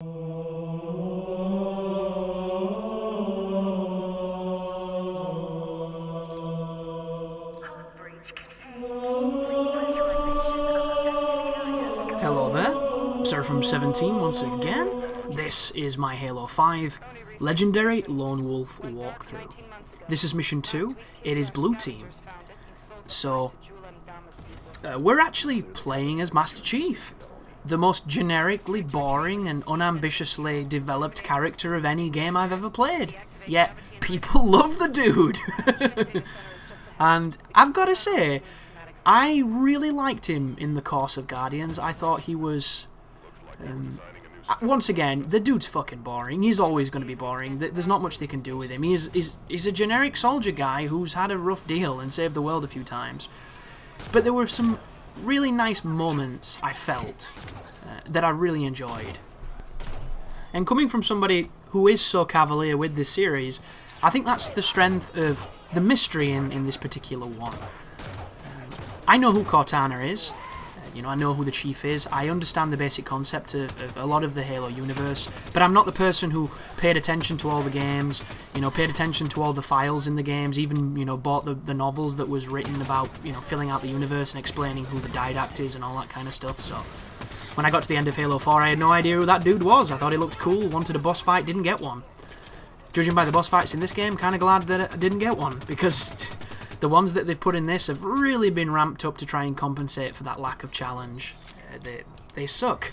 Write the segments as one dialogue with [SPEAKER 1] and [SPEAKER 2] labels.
[SPEAKER 1] Hello there, Sir from 17 once again. This is my Halo 5 Legendary Lone Wolf walkthrough. This is mission 2, it is Blue Team. So, we're actually playing as Master Chief, the most generically boring and unambitiously developed character of any game I've ever played. Yet, people love the dude! And I've got to say, I really liked him in the course of Guardians. I thought he was... once again, the dude's fucking boring. He's always going to be boring. There's not much they can do with him. He's a generic soldier guy who's had a rough deal and saved the world a few times. But there were some really nice moments, I felt, that I really enjoyed. And coming from somebody who is so cavalier with this series, I think that's the strength of the mystery in this particular one. I know who Cortana is, I know who the Chief is, I understand the basic concept of a lot of the Halo universe, but I'm not the person who paid attention to all the games, paid attention to all the files in the games, even, bought the novels that was written about, filling out the universe and explaining who the Didact is and all that kind of stuff, so... When I got to the end of Halo 4, I had no idea who that dude was. I thought he looked cool, wanted a boss fight, didn't get one. Judging by the boss fights in this game, kind of glad that I didn't get one, because... The ones that they've put in this have really been ramped up to try and compensate for that lack of challenge. They suck.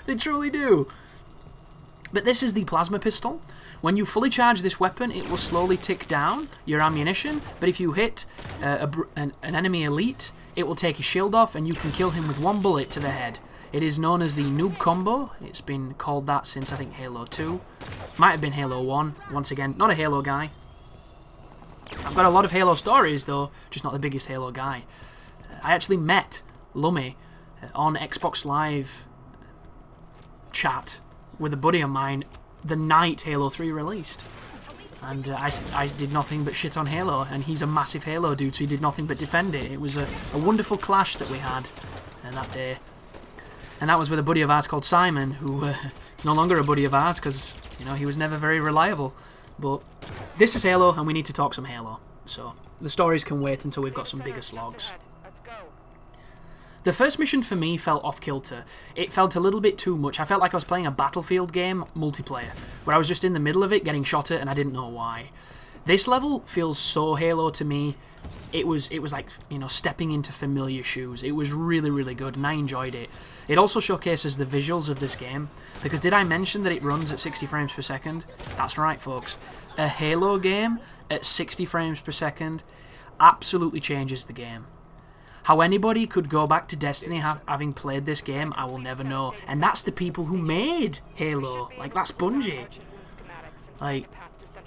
[SPEAKER 1] They truly do. But this is the plasma pistol. When you fully charge this weapon, it will slowly tick down your ammunition, but if you hit an enemy elite, it will take his shield off and you can kill him with one bullet to the head. It is known as the noob combo. It's been called that since, I think, Halo 2. Might have been Halo 1. Once again, not a Halo guy. I've got a lot of Halo stories, though, just not the biggest Halo guy. I actually met Lummy on Xbox Live chat with a buddy of mine the night Halo 3 released. And I did nothing but shit on Halo, and he's a massive Halo dude, so he did nothing but defend it. It was a wonderful clash that we had that day. And that was with a buddy of ours called Simon, who is no longer a buddy of ours, because, he was never very reliable. But this is Halo, and we need to talk some Halo. So, the stories can wait until we've got some bigger slogs. The first mission for me felt off-kilter. It felt a little bit too much. I felt like I was playing a Battlefield game, multiplayer, where I was just in the middle of it, getting shot at, and I didn't know why. This level feels so Halo to me. It was like, stepping into familiar shoes. It was really, really good, and I enjoyed it. It also showcases the visuals of this game, because did I mention that it runs at 60 frames per second? That's right, folks. A Halo game at 60 frames per second absolutely changes the game. How anybody could go back to Destiny having played this game, I will never know. And that's the people who made Halo. Like, that's Bungie. Like,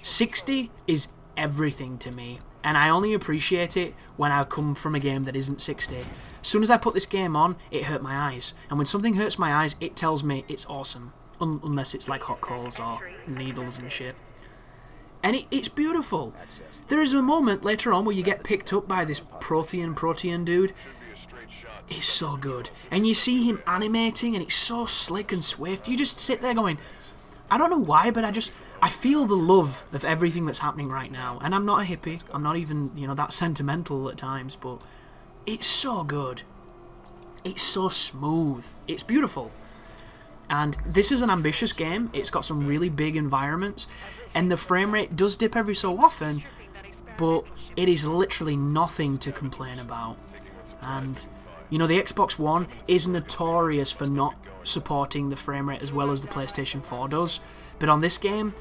[SPEAKER 1] 60 is everything to me. And I only appreciate it when I come from a game that isn't 60. As soon as I put this game on, it hurt my eyes. And when something hurts my eyes, it tells me it's awesome. Unless it's like hot coals or needles and shit. And it's beautiful. There is a moment later on where you get picked up by this Protean dude. It's so good. And you see him animating and it's so slick and swift. You just sit there going... I don't know why, but I feel the love of everything that's happening right now. And I'm not a hippie. I'm not even, that sentimental at times, but it's so good. It's so smooth. It's beautiful. And this is an ambitious game. It's got some really big environments, and the frame rate does dip every so often, but it is literally nothing to complain about. And, the Xbox One is notorious for not supporting the frame rate as well as the PlayStation 4 does, but on this game,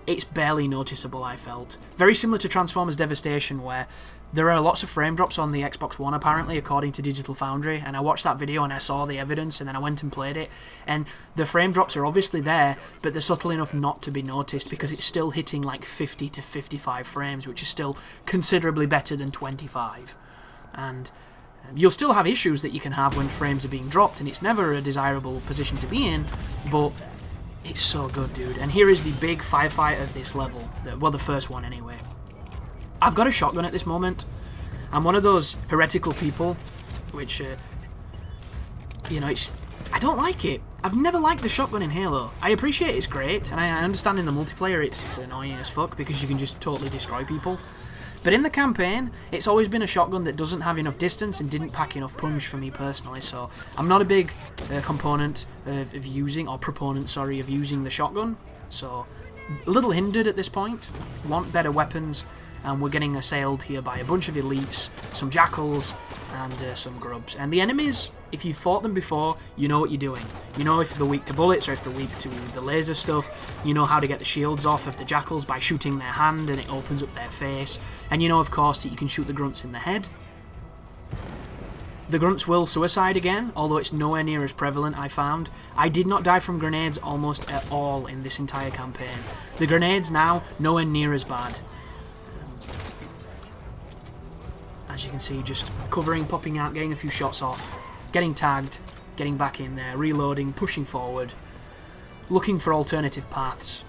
[SPEAKER 1] it's barely noticeable, I felt. Very similar to Transformers Devastation, where there are lots of frame drops on the Xbox One, apparently, according to Digital Foundry, and I watched that video and I saw the evidence, and then I went and played it, and the frame drops are obviously there, but they're subtle enough not to be noticed, because it's still hitting like 50 to 55 frames, which is still considerably better than 25. And you'll still have issues that you can have when frames are being dropped, and it's never a desirable position to be in, but it's so good, dude. And here is the big firefight of this level. Well, the first one, anyway. I've got a shotgun at this moment. I'm one of those heretical people, which, I don't like it. I've never liked the shotgun in Halo. I appreciate it's great, and I understand in the multiplayer it's annoying as fuck because you can just totally destroy people. But in the campaign, it's always been a shotgun that doesn't have enough distance and didn't pack enough punch for me personally, so I'm not a big proponent of using the shotgun, so a little hindered at this point. Want better weapons, and we're getting assailed here by a bunch of elites, some jackals, and some grubs. And the enemies, if you've fought them before, you know what you're doing. You know if they're weak to bullets or if they're weak to the laser stuff. You know how to get the shields off of the jackals by shooting their hand and it opens up their face. And you know, of course, that you can shoot the grunts in the head. The grunts will suicide again, although it's nowhere near as prevalent, I found. I did not die from grenades almost at all in this entire campaign. The grenades now, nowhere near as bad. As you can see, just covering, popping out, getting a few shots off, getting tagged, getting back in there, reloading, pushing forward, looking for alternative paths.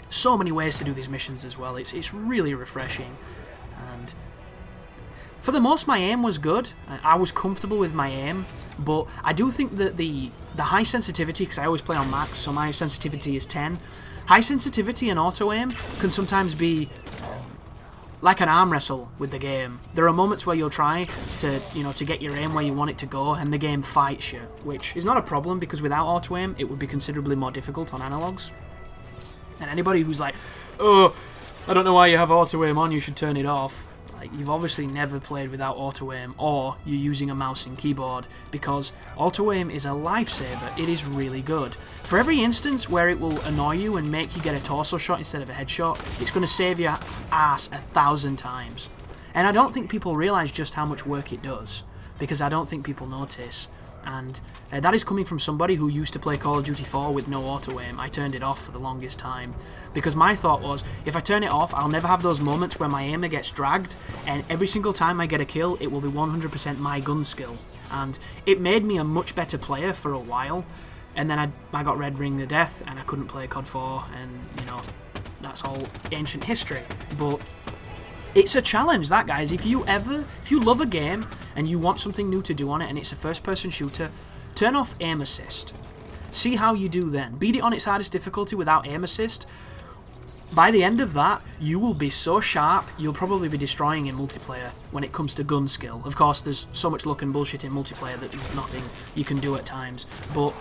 [SPEAKER 1] So many ways to do these missions as well. It's really refreshing. And for the most, my aim was good. I was comfortable with my aim, but I do think that the high sensitivity, because I always play on max, so my sensitivity is 10. High sensitivity and auto aim can sometimes be like an arm wrestle with the game. There are moments where you'll try to get your aim where you want it to go, and the game fights you, which is not a problem because without auto aim, it would be considerably more difficult on analogs. And anybody who's like, oh, I don't know why you have auto aim on, you should turn it off. Like, you've obviously never played without auto aim, or you're using a mouse and keyboard, because auto aim is a lifesaver. It is really good. For every instance where it will annoy you and make you get a torso shot instead of a headshot, it's going to save your ass 1,000 times. And I don't think people realise just how much work it does, because I don't think people notice. And that is coming from somebody who used to play Call of Duty 4 with no auto aim. I turned it off for the longest time because my thought was, if I turn it off, I'll never have those moments where my aimer gets dragged, and every single time I get a kill, it will be 100% my gun skill. And it made me a much better player for a while, and then I got Red Ring of Death and I couldn't play COD 4, and you know, that's all ancient history. But it's a challenge, that, guys. If you love a game and you want something new to do on it and it's a first-person shooter, turn off aim assist. See how you do then. Beat it on its hardest difficulty without aim assist. By the end of that, you will be so sharp, you'll probably be destroying in multiplayer when it comes to gun skill. Of course, there's so much luck and bullshit in multiplayer that there's nothing you can do at times. But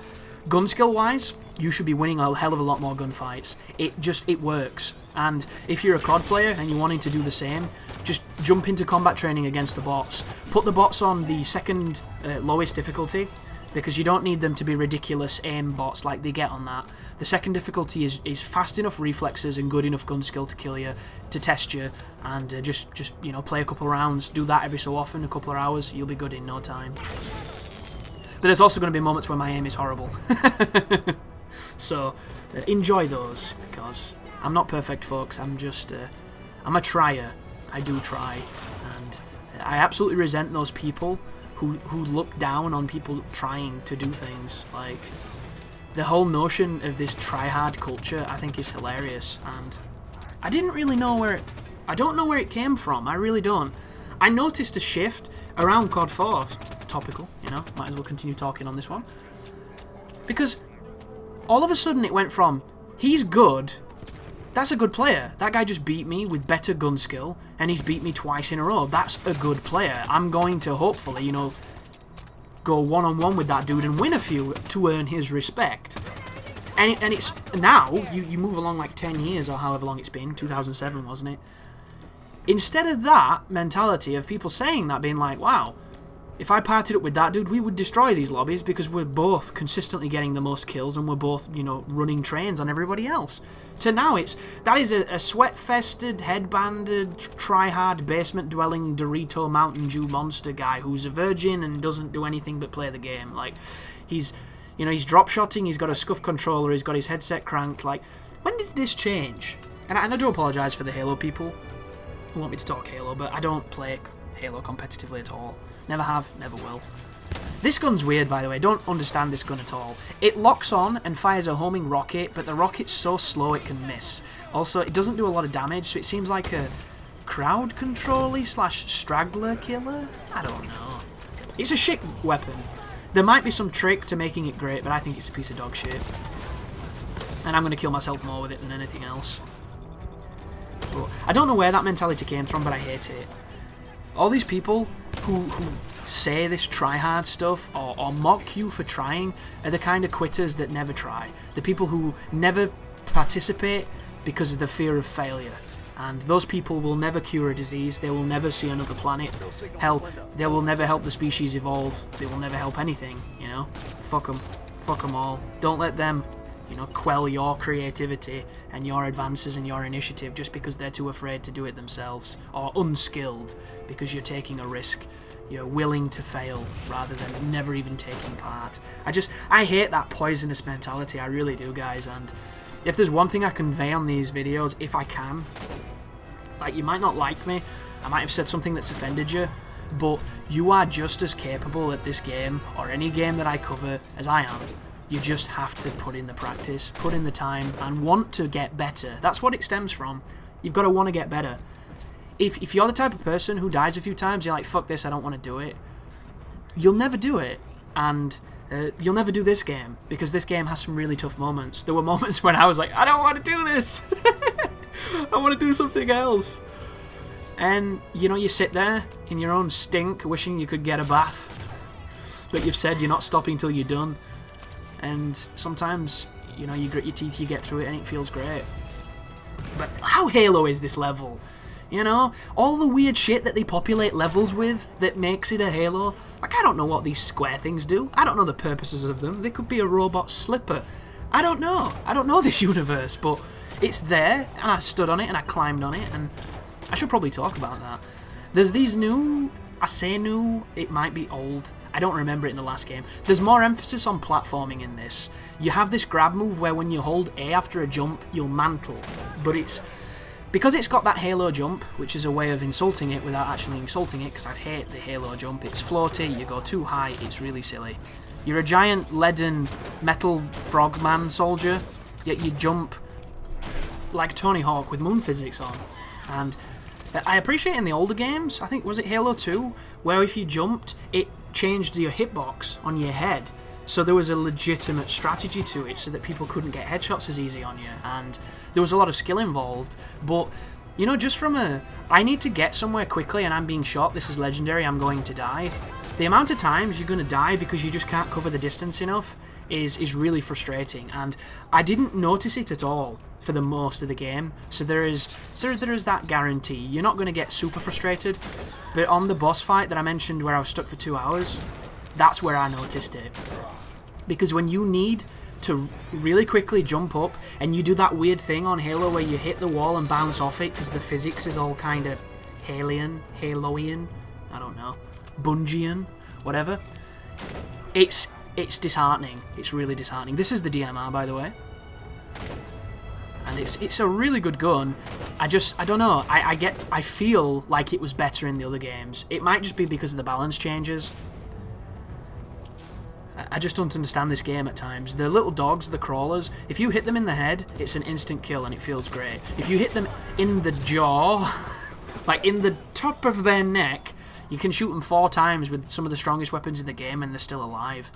[SPEAKER 1] gun skill-wise, you should be winning a hell of a lot more gunfights. It works. And if you're a COD player and you're wanting to do the same, just jump into combat training against the bots. Put the bots on the second lowest difficulty, because you don't need them to be ridiculous aim bots like they get on that. The second difficulty is fast enough reflexes and good enough gun skill to kill you, to test you, and just you know, play a couple rounds, do that every so often, a couple of hours, you'll be good in no time. But there's also going to be moments where my aim is horrible. So enjoy those, because I'm not perfect, folks. I'm a trier. I do try, and I absolutely resent those people who look down on people trying to do things. Like, the whole notion of this tryhard culture, I think, is hilarious, and I didn't really know I don't know where it came from. I really don't. I noticed a shift around COD 4. Topical, you know, might as well continue talking on this one. Because all of a sudden it went from, he's good, that's a good player, that guy just beat me with better gun skill, and he's beat me twice in a row, that's a good player, I'm going to hopefully, you know, go one-on-one with that dude and win a few to earn his respect. And it's, now, you move along like 10 years or however long it's been, 2007 wasn't it? Instead of that mentality of people saying that, being like, wow, if I partied up with that dude, we would destroy these lobbies because we're both consistently getting the most kills and we're both, you know, running trains on everybody else. To now, that is a sweat-fested, headbanded, try-hard, basement-dwelling Dorito Mountain Dew monster guy who's a virgin and doesn't do anything but play the game. Like, he's drop-shotting, he's got a scuff controller, he's got his headset cranked. Like, when did this change? And I do apologise for the Halo people who want me to talk Halo, but I don't play Halo competitively at all. Never have, never will. This gun's weird, by the way. Don't understand this gun at all. It locks on and fires a homing rocket, but the rocket's so slow it can miss. Also, it doesn't do a lot of damage, so it seems like a crowd control-y / straggler killer? I don't know. It's a shit weapon. There might be some trick to making it great, but I think it's a piece of dog shit. And I'm going to kill myself more with it than anything else. But I don't know where that mentality came from, but I hate it. All these people who say this try-hard stuff or mock you for trying are the kind of quitters that never try. The people who never participate because of the fear of failure. And those people will never cure a disease, they will never see another planet. Hell, they will never help the species evolve, they will never help anything, you know? Fuck them. Fuck them all. Don't let them, you know, quell your creativity and your advances and your initiative just because they're too afraid to do it themselves, or unskilled because you're taking a risk. You're willing to fail rather than never even taking part. I hate that poisonous mentality, I really do, guys. And if there's one thing I convey on these videos, if I can, like, you might not like me, I might have said something that's offended you, but you are just as capable at this game, or any game that I cover, as I am. You just have to put in the practice, put in the time, and want to get better. That's what it stems from. You've got to want to get better. If you're the type of person who dies a few times, you're like, fuck this, I don't want to do it, you'll never do it. And you'll never do this game, because this game has some really tough moments. There were moments when I was like, I don't want to do this. I want to do something else. And, you know, you sit there in your own stink, wishing you could get a bath. But you've said you're not stopping till you're done. And sometimes, you know, you grit your teeth, you get through it, and it feels great. But how Halo is this level? You know, all the weird shit that they populate levels with that makes it a Halo. Like, I don't know what these square things do. I don't know the purposes of them. They could be a robot slipper. I don't know. I don't know this universe, but it's there, and I stood on it, and I climbed on it, and I should probably talk about that. There's these new, I say new, it might be old. I don't remember it in the last game. There's more emphasis on platforming in this. You have this grab move where when you hold A after a jump, you'll mantle, but because it's got that Halo jump, which is a way of insulting it without actually insulting it, because I hate the Halo jump. It's floaty, you go too high, it's really silly. You're a giant leaden metal frogman soldier, yet you jump like Tony Hawk with moon physics on. And I appreciate in the older games, I think, was it Halo 2, where if you jumped, it changed your hitbox on your head. So there was a legitimate strategy to it so that people couldn't get headshots as easy on you, and there was a lot of skill involved. But, you know, just from I need to get somewhere quickly and I'm being shot, this is legendary, I'm going to die. The amount of times you're going to die because you just can't cover the distance enough is really frustrating, and I didn't notice it at all for the most of the game. So there is that guarantee. You're not going to get super frustrated, but on the boss fight that I mentioned where I was stuck for 2 hours, that's where I noticed it. Because when you need to really quickly jump up, and you do that weird thing on Halo where you hit the wall and bounce off it because the physics is all kind of Haloian, I don't know, Bungian, whatever, it's disheartening. It's really disheartening. This is the DMR, by the way. And it's a really good gun. I don't know, I feel like it was better in the other games. It might just be because of the balance changes. I just don't understand this game at times. The little dogs, the crawlers, if you hit them in the head, it's an instant kill and it feels great. If you hit them in the jaw, like in the top of their neck, you can shoot them 4 times with some of the strongest weapons in the game and they're still alive.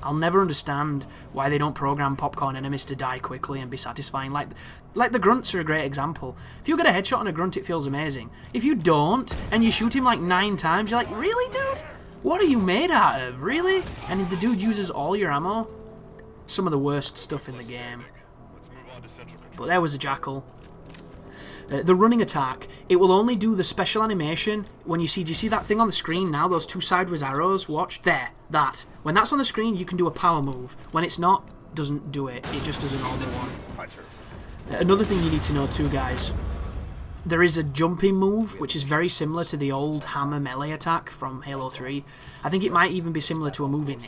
[SPEAKER 1] I'll never understand why they don't program popcorn enemies to die quickly and be satisfying. Like the grunts are a great example. If you get a headshot on a grunt, it feels amazing. If you don't, and you shoot him like 9 times, you're like, really, dude? What are you made out of? Really? And the dude uses all your ammo? Some of the worst stuff in the game. But there was a jackal. The running attack, it will only do the special animation when do you see that thing on the screen now, those 2 sideways arrows? Watch, there, that. When that's on the screen, you can do a power move. When it's not, doesn't do it. It just does a normal one. Another thing you need to know too, guys, there is a jumping move which is very similar to the old hammer melee attack from Halo 3. I think it might even be similar to a move in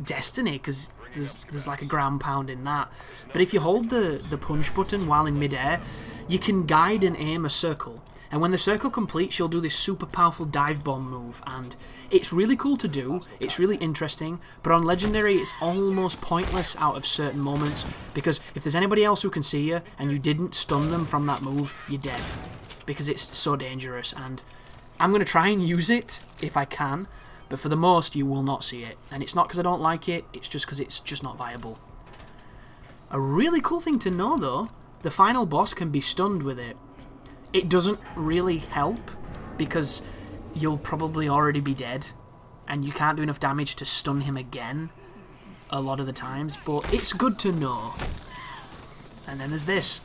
[SPEAKER 1] Destiny, because there's like a ground pound in that. But if you hold the punch button while in midair, you can guide and aim a circle. And when the circle completes, you'll do this super powerful dive bomb move. And it's really cool to do, it's really interesting, but on Legendary it's almost pointless out of certain moments, because if there's anybody else who can see you and you didn't stun them from that move, you're dead. Because it's so dangerous, and I'm going to try and use it if I can, But for the most, you will not see it. And it's not because I don't like it, it's just because it's just not viable. A really cool thing to know, though, the final boss can be stunned with it. It doesn't really help, because you'll probably already be dead, and you can't do enough damage to stun him again a lot of the times, but it's good to know. And then there's this.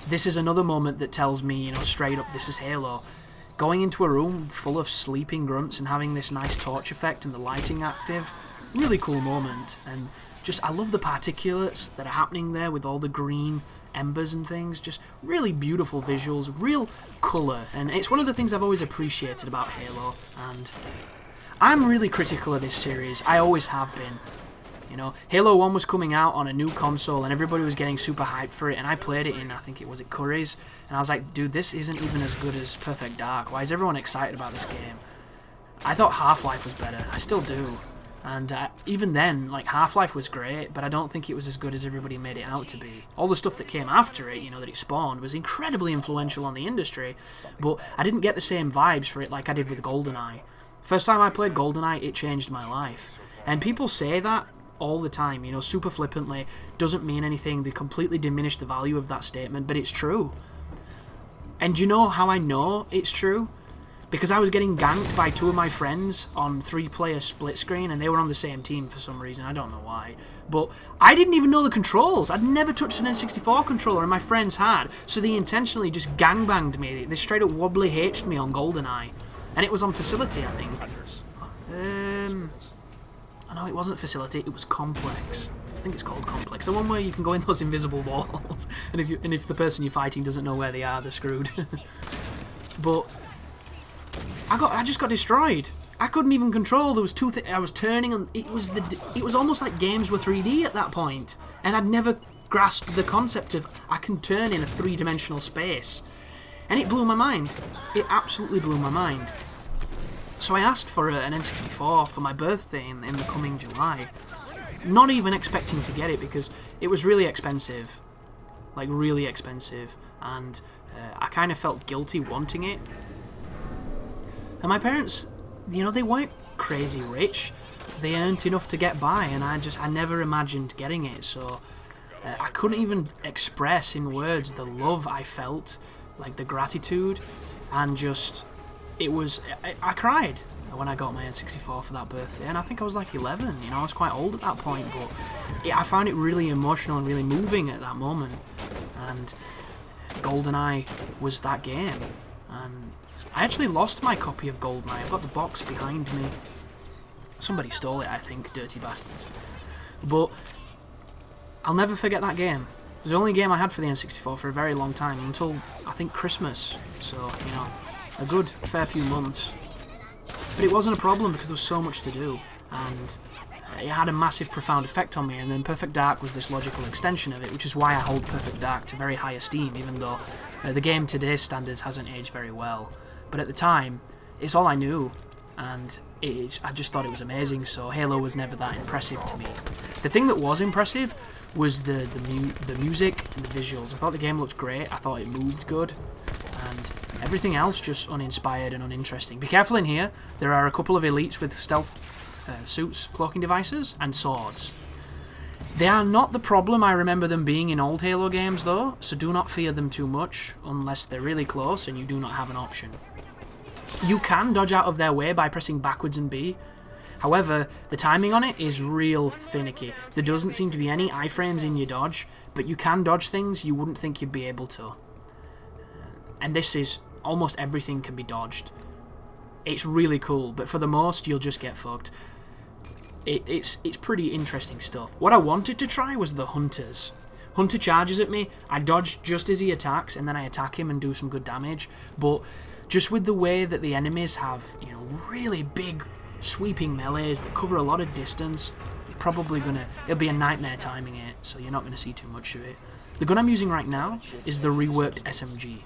[SPEAKER 1] This is another moment that tells me, you know, straight up, this is Halo. Going into a room full of sleeping grunts and having this nice torch effect and the lighting active, really cool moment. And just, I love the particulates that are happening there with all the green embers and things. Just really beautiful visuals, real colour. And it's one of the things I've always appreciated about Halo. And I'm really critical of this series. I always have been. You know, Halo 1 was coming out on a new console and everybody was getting super hyped for it, and I played it in, I think it was at Curry's, and I was like, dude, this isn't even as good as Perfect Dark. Why is everyone excited about this game? I thought Half-Life was better. I still do. And even then, like, Half-Life was great, but I don't think it was as good as everybody made it out to be. All the stuff that came after it, you know, that it spawned, was incredibly influential on the industry, but I didn't get the same vibes for it like I did with GoldenEye. First time I played GoldenEye, it changed my life. And people say that all the time, you know, super flippantly, doesn't mean anything, they completely diminish the value of that statement, but it's true. And you know how I know it's true? Because I was getting ganked by two of my friends on 3-player split screen, and they were on the same team for some reason, I don't know why. But I didn't even know the controls. I'd never touched an N64 controller, and my friends had, so they intentionally just gangbanged me. They straight up wobbly H'd me on GoldenEye. And it was on Facility, I think. No, it wasn't Facility, it was Complex. I think it's called Complex. The one where you can go in those invisible walls, and if the person you're fighting doesn't know where they are, they're screwed. But I just got destroyed. I couldn't even control. There was two things. I was turning, and it was almost like games were 3D at that point, and I'd never grasped the concept of I can turn in a 3-dimensional space, and it blew my mind. It absolutely blew my mind. So I asked for an N64 for my birthday in the coming July, not even expecting to get it because it was really expensive, like really expensive, and I kind of felt guilty wanting it. And my parents, you know, they weren't crazy rich, they earned enough to get by, and I never imagined getting it, so I couldn't even express in words the love I felt, like the gratitude, and just... I cried when I got my N64 for that birthday, and I think I was like 11, you know, I was quite old at that point, but I found it really emotional and really moving at that moment, and GoldenEye was that game, and I actually lost my copy of GoldenEye. I've got the box behind me. Somebody stole it, I think, dirty bastards. But I'll never forget that game. It was the only game I had for the N64 for a very long time, until, I think, Christmas, so, you know, a good fair few months. But it wasn't a problem because there was so much to do, and it had a massive, profound effect on me, and then Perfect Dark was this logical extension of it, which is why I hold Perfect Dark to very high esteem, even though the game today's standards hasn't aged very well. But at the time, it's all I knew, and I just thought it was amazing, so Halo was never that impressive to me. The thing that was impressive was the music and the visuals. I thought the game looked great, I thought it moved good, and everything else just uninspired and uninteresting. Be careful in here, there are a couple of elites with stealth suits, cloaking devices, and swords. They are not the problem I remember them being in old Halo games though, so do not fear them too much, unless they're really close and you do not have an option. You can dodge out of their way by pressing backwards and B. However, the timing on it is real finicky. There doesn't seem to be any iframes in your dodge, but you can dodge things you wouldn't think you'd be able to. And this is, almost everything can be dodged. It's really cool, but for the most, you'll just get fucked. It's pretty interesting stuff. What I wanted to try was the Hunters. Hunter charges at me, I dodge just as he attacks, and then I attack him and do some good damage, but just with the way that the enemies have, you know, really big sweeping melees that cover a lot of distance, it'll be a nightmare timing it, so you're not going to see too much of it. The gun I'm using right now is the reworked SMG.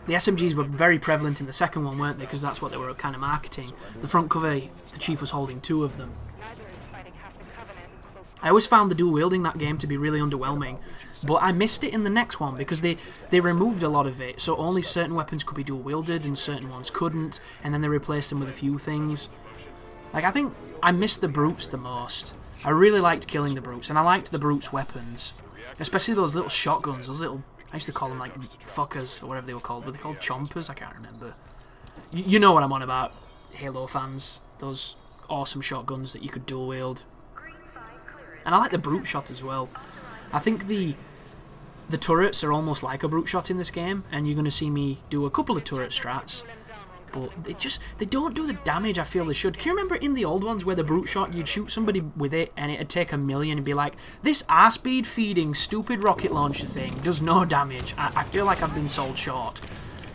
[SPEAKER 1] The SMGs were very prevalent in the second one, weren't they? Because that's what they were kind of marketing. The front cover, the Chief was holding 2 of them. I always found the dual wielding that game to be really underwhelming, but I missed it in the next one because they removed a lot of it, so only certain weapons could be dual wielded and certain ones couldn't, and then they replaced them with a few things. Like, I think I miss the brutes the most. I really liked killing the brutes, and I liked the brutes' weapons. Especially those little shotguns, those little... I used to call them, like, fuckers, or whatever they were called. Were they called chompers? I can't remember. You know what I'm on about, Halo fans. Those awesome shotguns that you could dual wield. And I like the brute shot as well. I think the turrets are almost like a brute shot in this game, and you're going to see me do a couple of turret strats. But they don't do the damage I feel they should. Can you remember in the old ones where the brute shot, you'd shoot somebody with it and it'd take 1,000,000 and be like, this R-speed feeding stupid rocket launcher thing does no damage. I feel like I've been sold short.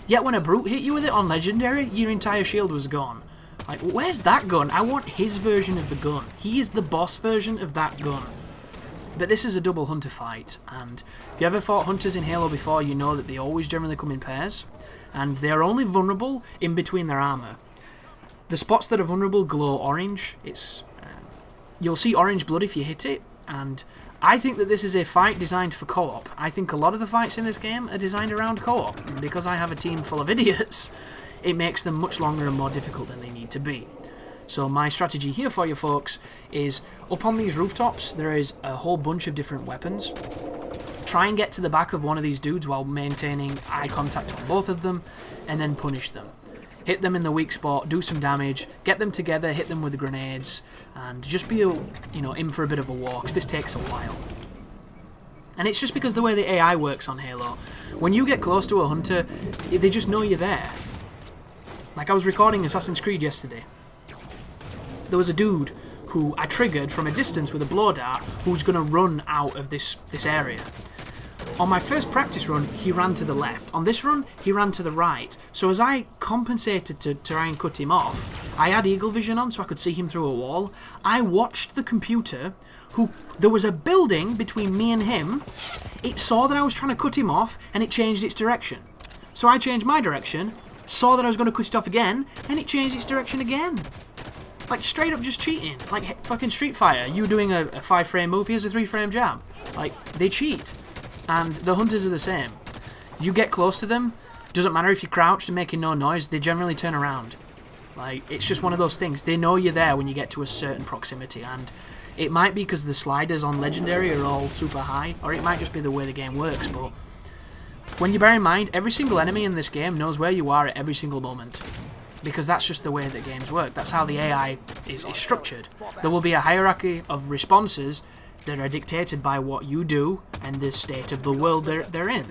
[SPEAKER 1] Yet when a brute hit you with it on Legendary, your entire shield was gone. Like, where's that gun? I want his version of the gun. He is the boss version of that gun. But this is a double hunter fight, and if you ever fought hunters in Halo before, you know that they always generally come in pairs, and they are only vulnerable in between their armor. The spots that are vulnerable glow orange. You'll see orange blood if you hit it, and I think that this is a fight designed for co-op. I think a lot of the fights in this game are designed around co-op, and because I have a team full of idiots, it makes them much longer and more difficult than they need to be. So my strategy here for you folks is, up on these rooftops there is a whole bunch of different weapons. Try and get to the back of one of these dudes while maintaining eye contact on both of them, and then punish them. Hit them in the weak spot, do some damage, get them together, hit them with grenades, and just be in for a bit of a war, because this takes a while. And it's just because the way the AI works on Halo. When you get close to a hunter, they just know you're there. Like, I was recording Assassin's Creed yesterday. There was a dude who I triggered from a distance with a blow dart who was going to run out of this area. On my first practice run, he ran to the left. On this run, he ran to the right. So as I compensated to try and cut him off, I had eagle vision on so I could see him through a wall. I watched the computer, there was a building between me and him. It saw that I was trying to cut him off, and it changed its direction. So I changed my direction, saw that I was going to cut it off again, and it changed its direction again. Like, straight up just cheating. Like, fucking Street Fighter. You doing a 5-frame move, here's a 3-frame jab. Like, they cheat. And the hunters are the same. You get close to them, doesn't matter if you're crouched and making no noise, they generally turn around. Like, it's just one of those things. They know you're there when you get to a certain proximity, and it might be because the sliders on Legendary are all super high, or it might just be the way the game works, but when you bear in mind, every single enemy in this game knows where you are at every single moment. Because that's just the way that games work. That's how the AI is structured. There will be a hierarchy of responses that are dictated by what you do and the state of the world they're in.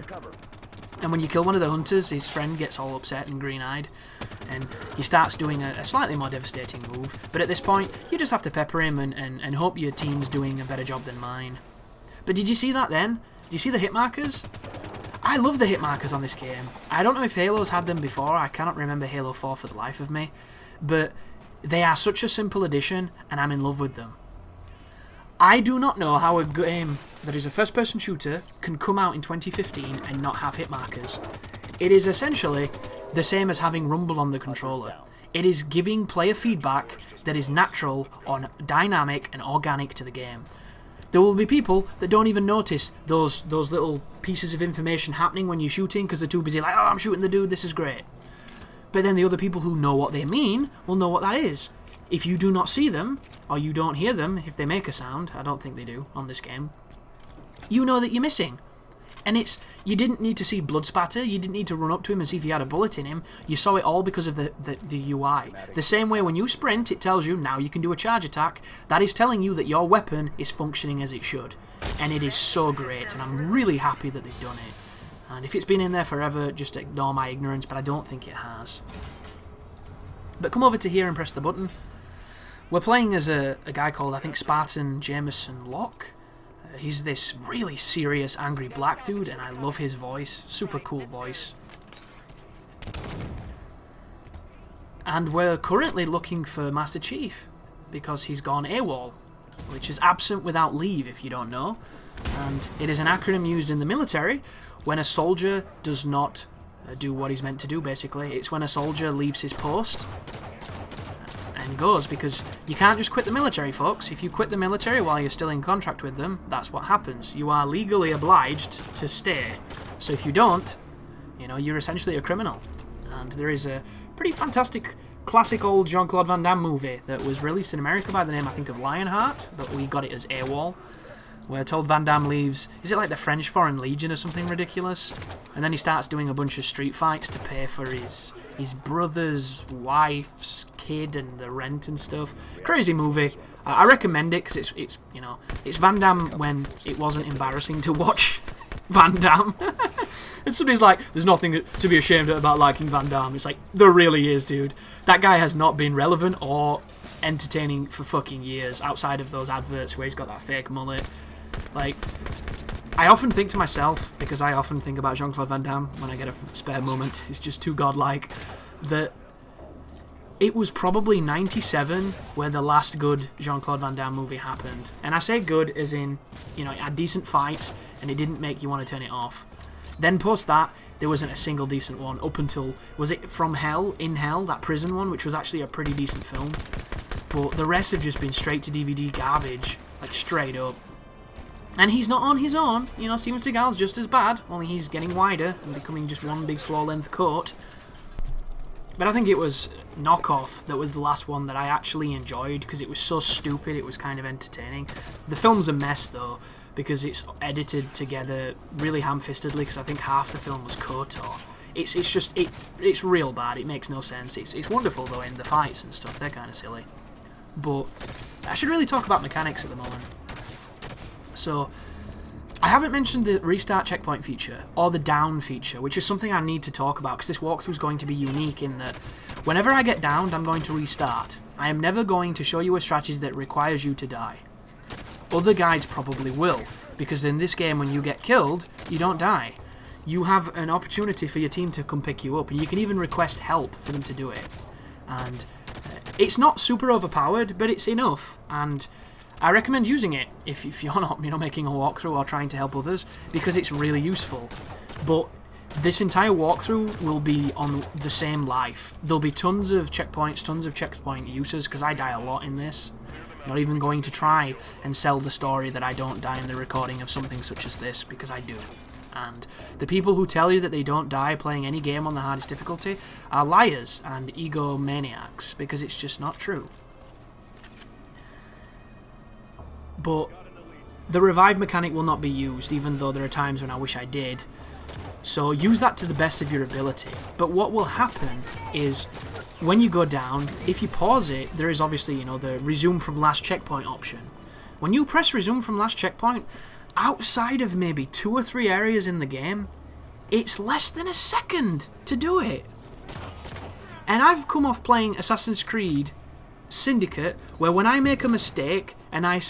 [SPEAKER 1] And when you kill one of the hunters, his friend gets all upset and green-eyed, and he starts doing a slightly more devastating move. But at this point, you just have to pepper him and hope your team's doing a better job than mine. But did you see that then? Did you see the hit markers? I love the hit markers on this game. I don't know if Halo's had them before, I cannot remember Halo 4 for the life of me, but they are such a simple addition, and I'm in love with them. I do not know how a game that is a first-person shooter can come out in 2015 and not have hit markers. It is essentially the same as having rumble on the controller. It is giving player feedback that is natural, dynamic, and organic to the game. There will be people that don't even notice those little pieces of information happening when you're shooting because they're too busy like, oh, I'm shooting the dude, this is great. But then the other people who know what they mean will know what that is. If you do not see them, or you don't hear them, if they make a sound, I don't think they do on this game, you know that you're missing. And you didn't need to see blood spatter, you didn't need to run up to him and see if he had a bullet in him, you saw it all because of the UI. The same way when you sprint, it tells you now you can do a charge attack, that is telling you that your weapon is functioning as it should. And it is so great, and I'm really happy that they've done it. And if it's been in there forever, just ignore my ignorance, but I don't think it has. But come over to here and press the button. We're playing as a guy called, I think, Spartan Jameson Locke. He's this really serious, angry black dude, and I love his voice. Super cool voice. And we're currently looking for Master Chief, because he's gone AWOL, which is absent without leave, if you don't know. And it is an acronym used in the military when a soldier does not do what he's meant to do, basically. It's when a soldier leaves his post and goes, because you can't just quit the military, folks. If you quit the military while you're still in contract with them, that's what happens. You are legally obliged to stay. So if you don't, you're essentially a criminal. And there is a pretty fantastic classic old Jean-Claude Van Damme movie that was released in America by the name, I think, of Lionheart, but we got it as AWOL, where told Van Damme leaves, is it like the French Foreign Legion or something ridiculous? And then he starts doing a bunch of street fights to pay for his brother's wife's kid and the rent and stuff. Crazy movie. I recommend it because it's you know, it's Van Damme when it wasn't embarrassing to watch Van Damme. And somebody's like, there's nothing to be ashamed of about liking Van Damme. It's like, there really is, dude. That guy has not been relevant or entertaining for fucking years outside of those adverts where he's got that fake mullet. Like, I often think to myself, because I often think about Jean-Claude Van Damme when I get a spare moment, he's just too godlike, that it was probably 97 where the last good Jean-Claude Van Damme movie happened. And I say good as in, you know, it had decent fights and it didn't make you want to turn it off. Then post that, there wasn't a single decent one up until, was it From Hell, In Hell, that prison one, which was actually a pretty decent film. But the rest have just been straight to DVD garbage, like straight up. And he's not on his own, you know, Steven Seagal's just as bad, only he's getting wider and becoming just one big floor-length coat. But I think it was Knockoff that was the last one that I actually enjoyed because it was so stupid, it was kind of entertaining. The film's a mess though, because it's edited together really ham-fistedly because I think half the film was cut, or it's real bad, it makes no sense. It's wonderful though in the fights and stuff, they're kind of silly. But I should really talk about mechanics at the moment. So, I haven't mentioned the restart checkpoint feature, or the down feature, which is something I need to talk about, because this walkthrough is going to be unique in that whenever I get downed, I'm going to restart. I am never going to show you a strategy that requires you to die. Other guides probably will, because in this game, when you get killed, you don't die. You have an opportunity for your team to come pick you up, and you can even request help for them to do it. And it's not super overpowered, but it's enough, and I recommend using it if you're not, you know, making a walkthrough or trying to help others, because it's really useful. But this entire walkthrough will be on the same life. There'll be tons of checkpoints, tons of checkpoint uses, because I die a lot in this. I'm not even going to try and sell the story that I don't die in the recording of something such as this, because I do. And the people who tell you that they don't die playing any game on the hardest difficulty are liars and egomaniacs, because it's just not true. But the revive mechanic will not be used, even though there are times when I wish I did. So use that to the best of your ability. But what will happen is, when you go down, if you pause it, there is obviously, you know, the resume from last checkpoint option. When you press resume from last checkpoint, outside of maybe 2 or 3 areas in the game, it's less than a second to do it. And I've come off playing Assassin's Creed Syndicate, where when I make a mistake and I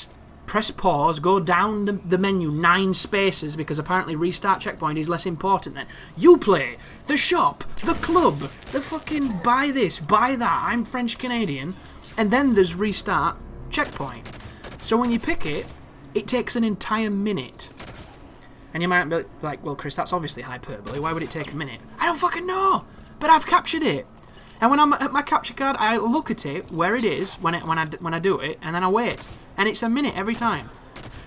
[SPEAKER 1] press pause, go down the menu 9 spaces, because apparently restart checkpoint is less important than Uplay, the shop, the club, the fucking buy this, buy that, I'm French Canadian, and then there's restart checkpoint. So when you pick it, it takes an entire minute. And you might be like, well Chris, that's obviously hyperbole, why would it take a minute? I don't fucking know, but I've captured it. And when I'm at my capture card, I look at it, where it is, when I do it, and then I wait. And it's a minute every time.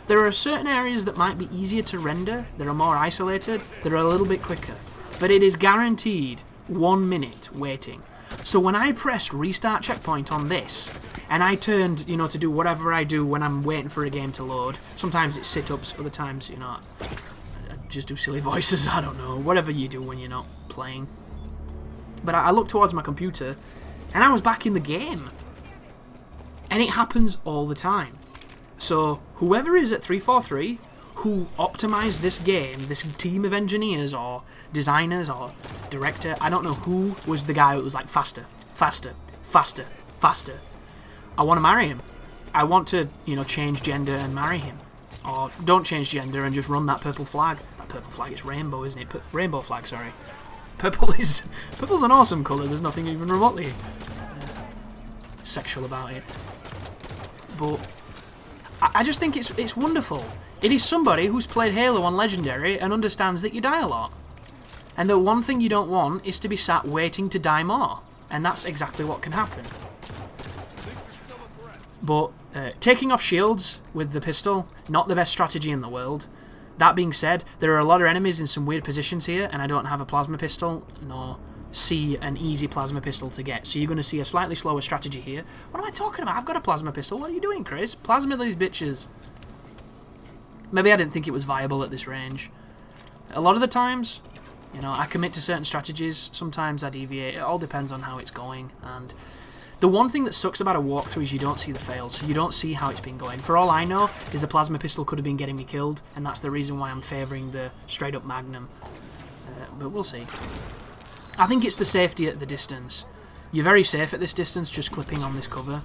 [SPEAKER 1] There are certain areas that might be easier to render, that are more isolated, that are a little bit quicker. But it is guaranteed 1 minute waiting. So when I pressed restart checkpoint on this, and I turned, you know, to do whatever I do when I'm waiting for a game to load, sometimes it's sit-ups, other times, you know, I just do silly voices, I don't know, whatever you do when you're not playing. But I looked towards my computer, and I was back in the game. And it happens all the time. So, whoever is at 343, who optimised this game, this team of engineers, or designers, or director, I don't know who was the guy who was like, faster, faster, faster, faster. I want to marry him. I want to, you know, change gender and marry him. Or don't change gender and just run that purple flag. That purple flag is rainbow, isn't it? Rainbow flag, sorry. Purple's an awesome colour, there's nothing even remotely sexual about it. But I just think it's wonderful. It is somebody who's played Halo on Legendary and understands that you die a lot. And the one thing you don't want is to be sat waiting to die more. And that's exactly what can happen. But taking off shields with the pistol, not the best strategy in the world. That being said, there are a lot of enemies in some weird positions here, and I don't have a plasma pistol, nor see an easy plasma pistol to get. So you're going to see a slightly slower strategy here. What am I talking about? I've got a plasma pistol. What are you doing, Chris? Plasma these bitches. Maybe I didn't think it was viable at this range. A lot of the times, you know, I commit to certain strategies. Sometimes I deviate. It all depends on how it's going. And the one thing that sucks about a walkthrough is you don't see the fails. So you don't see how it's been going. For all I know, is the plasma pistol could have been getting me killed. And that's the reason why I'm favouring the straight-up Magnum. But we'll see. I think it's the safety at the distance. You're very safe at this distance, just clipping on this cover.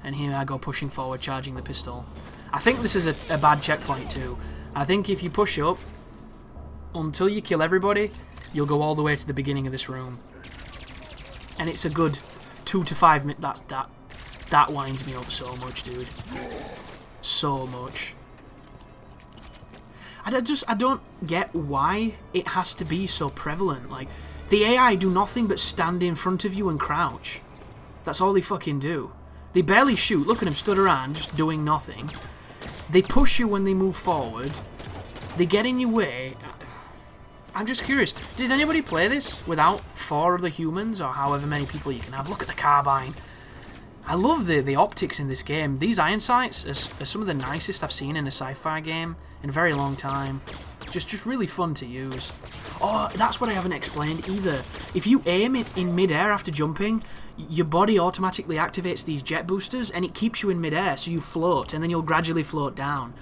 [SPEAKER 1] And here I go pushing forward, charging the pistol. I think this is a bad checkpoint too. I think if you push up, until you kill everybody, you'll go all the way to the beginning of this room. And it's a good 2 to 5 minutes. That winds me up so much, dude. So much. I don't get why it has to be so prevalent. Like, the AI do nothing but stand in front of you and crouch. That's all they fucking do. They barely shoot. Look at them stood around just doing nothing. They push you when they move forward. They get in your way. I'm just curious. Did anybody play this without 4 other humans or however many people you can have? Look at the carbine. I love the optics in this game. These iron sights are some of the nicest I've seen in a sci-fi game in a very long time. Just really fun to use. Oh, that's what I haven't explained either. If you aim in mid-air after jumping, your body automatically activates these jet boosters and it keeps you in mid-air, so you float and then you'll gradually float down.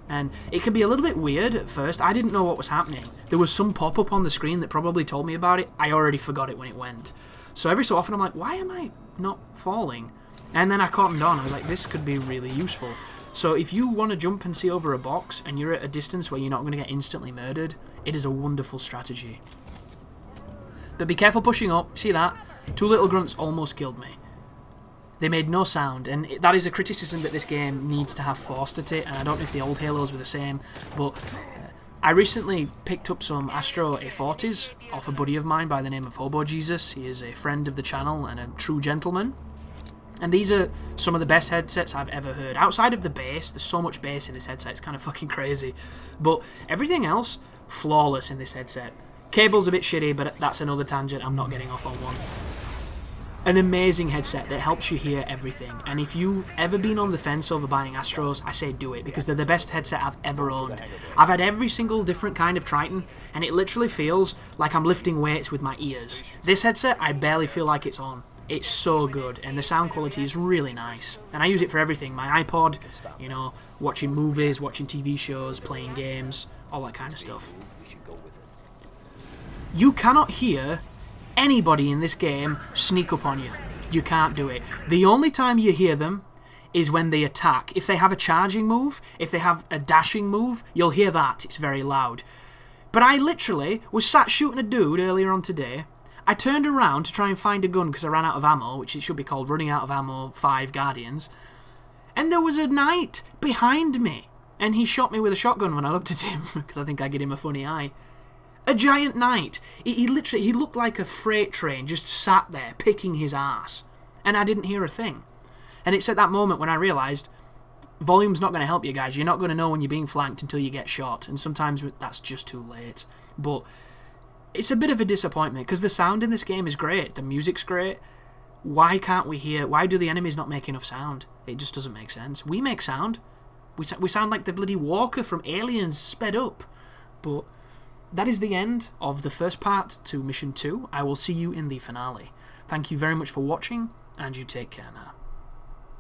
[SPEAKER 1] And it can be a little bit weird at first. I didn't know what was happening. There was some pop-up on the screen that probably told me about it. I already forgot it when it went. So every so often I'm like, why am I not falling? And then I cottoned on. I was like, this could be really useful. So if you want to jump and see over a box and you're at a distance where you're not going to get instantly murdered, it is a wonderful strategy. But be careful pushing up. See that? 2 little grunts almost killed me. They made no sound, and that is a criticism that this game needs to have forced at it, and I don't know if the old Halos were the same, but I recently picked up some Astro A40s off a buddy of mine by the name of Hobo Jesus. He is a friend of the channel and a true gentleman. And these are some of the best headsets I've ever heard. Outside of the bass, there's so much bass in this headset, it's kind of fucking crazy. But everything else, flawless in this headset. Cable's a bit shitty, but that's another tangent, I'm not getting off on one. An amazing headset that helps you hear everything. And if you've ever been on the fence over buying Astros, I say do it, because they're the best headset I've ever owned. I've had every single different kind of Triton, and it literally feels like I'm lifting weights with my ears. This headset, I barely feel like it's on. It's so good, and the sound quality is really nice. And I use it for everything. My iPod, you know, watching movies, watching TV shows, playing games, all that kind of stuff. You cannot hear anybody in this game sneak up on you. You can't do it. The only time you hear them is when they attack. If they have a charging move, if they have a dashing move, you'll hear that. It's very loud. But I literally was sat shooting a dude earlier on today. I turned around to try and find a gun because I ran out of ammo, which it should be called Running Out of Ammo 5 Guardians. And there was a knight behind me. And he shot me with a shotgun when I looked at him, because I think I get him a funny eye. A giant knight. He looked like a freight train just sat there picking his ass. And I didn't hear a thing. And it's at that moment when I realised volume's not going to help you guys. You're not going to know when you're being flanked until you get shot. And sometimes that's just too late. But it's a bit of a disappointment because the sound in this game is great. The music's great. Why can't we hear... Why do the enemies not make enough sound? It just doesn't make sense. We make sound. We sound like the bloody Walker from Aliens sped up. But that is the end of the first part to Mission 2. I will see you in the finale. Thank you very much for watching, and you take care now.